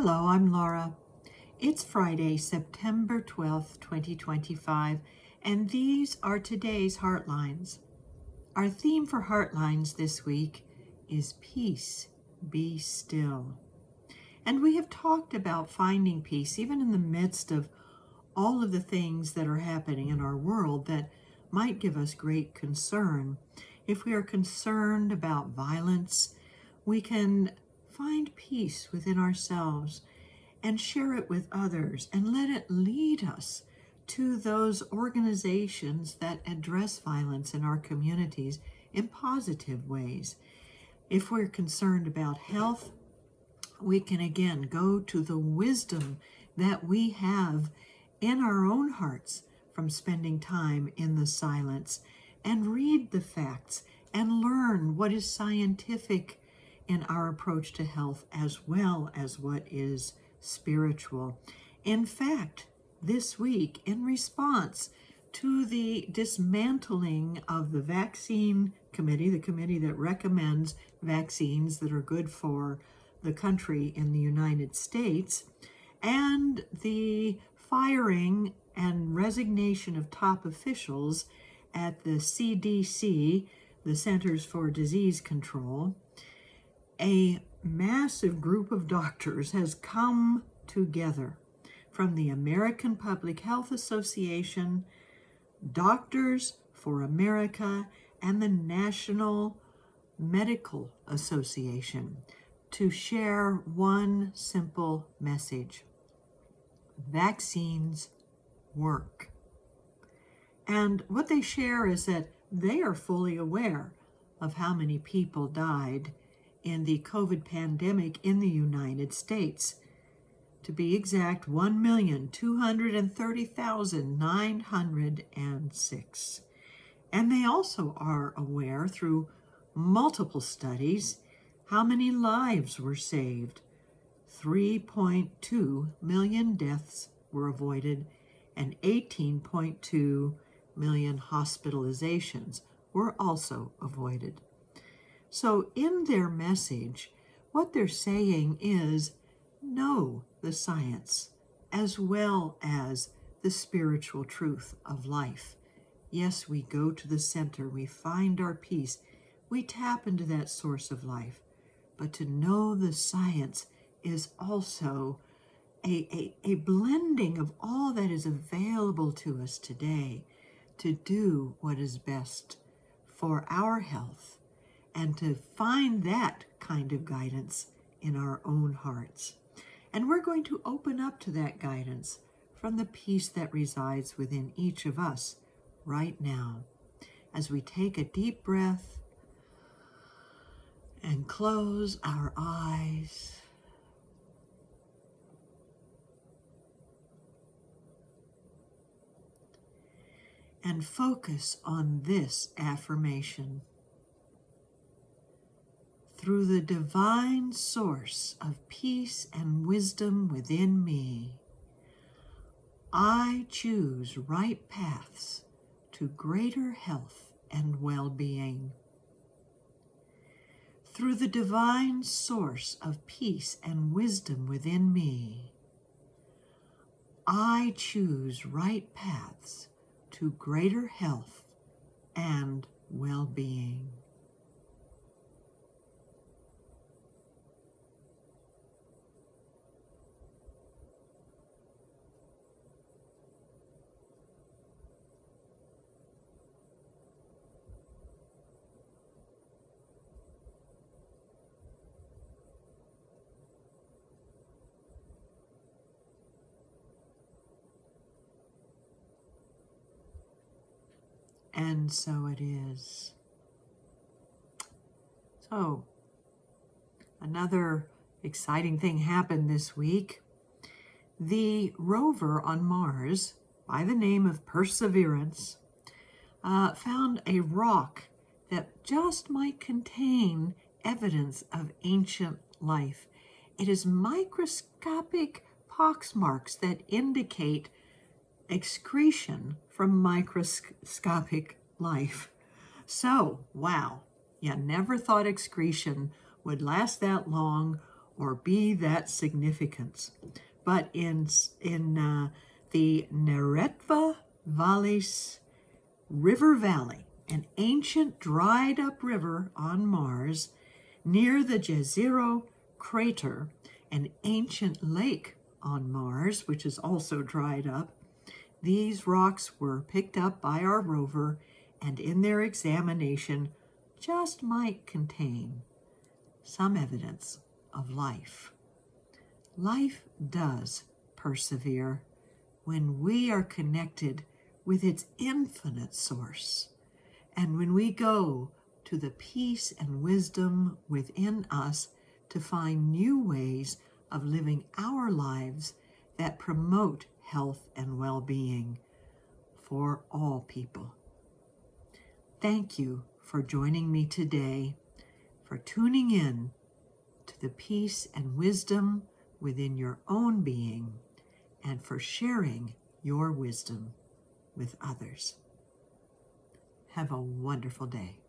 Hello, I'm Laura. It's Friday, September 12th, 2025, and these are today's Heartlines. Our theme for Heartlines this week is Peace, Be Still. And we have talked about finding peace even in the midst of all of the things that are happening in our world that might give us great concern. If we are concerned about violence, we can find peace within ourselves and share it with others and let it lead us to those organizations that address violence in our communities in positive ways. If we're concerned about health, we can again go to the wisdom that we have in our own hearts from spending time in the silence and read the facts and learn what is scientific in our approach to health as well as what is spiritual. In fact, this week, in response to the dismantling of the vaccine committee, the committee that recommends vaccines that are good for the country in the United States, and the firing and resignation of top officials at the CDC, the Centers for Disease Control, a massive group of doctors has come together from the American Public Health Association, Doctors for America, and the National Medical Association to share one simple message: vaccines work. And what they share is that they are fully aware of how many people died in the COVID pandemic in the United States. To be exact, 1,230,906. And they also are aware through multiple studies how many lives were saved. 3.2 million deaths were avoided, and 18.2 million hospitalizations were also avoided. So in their message, what they're saying is know the science as well as the spiritual truth of life. Yes, we go to the center, we find our peace, we tap into that source of life. But to know the science is also a blending of all that is available to us today to do what is best for our health and to find that kind of guidance in our own hearts. And we're going to open up to that guidance from the peace that resides within each of us right now as we take a deep breath and close our eyes. And focus on this affirmation. Through the divine source of peace and wisdom within me, I choose right paths to greater health and well-being. Through the divine source of peace and wisdom within me, I choose right paths to greater health and well-being. And so it is. So, another exciting thing happened this week. The rover on Mars, by the name of Perseverance, found a rock that just might contain evidence of ancient life. It is microscopic poxmarks that indicate excretion from microscopic life. So, wow, you never thought excretion would last that long or be that significance. But in the Neretva Vallis River Valley, an ancient dried up river on Mars, near the Jezero crater, an ancient lake on Mars, which is also dried up, these rocks were picked up by our rover and in their examination just might contain some evidence of life. Life does persevere when we are connected with its infinite source, and when we go to the peace and wisdom within us to find new ways of living our lives that promote health and well-being for all people. Thank you for joining me today, for tuning in to the peace and wisdom within your own being, and for sharing your wisdom with others. Have a wonderful day.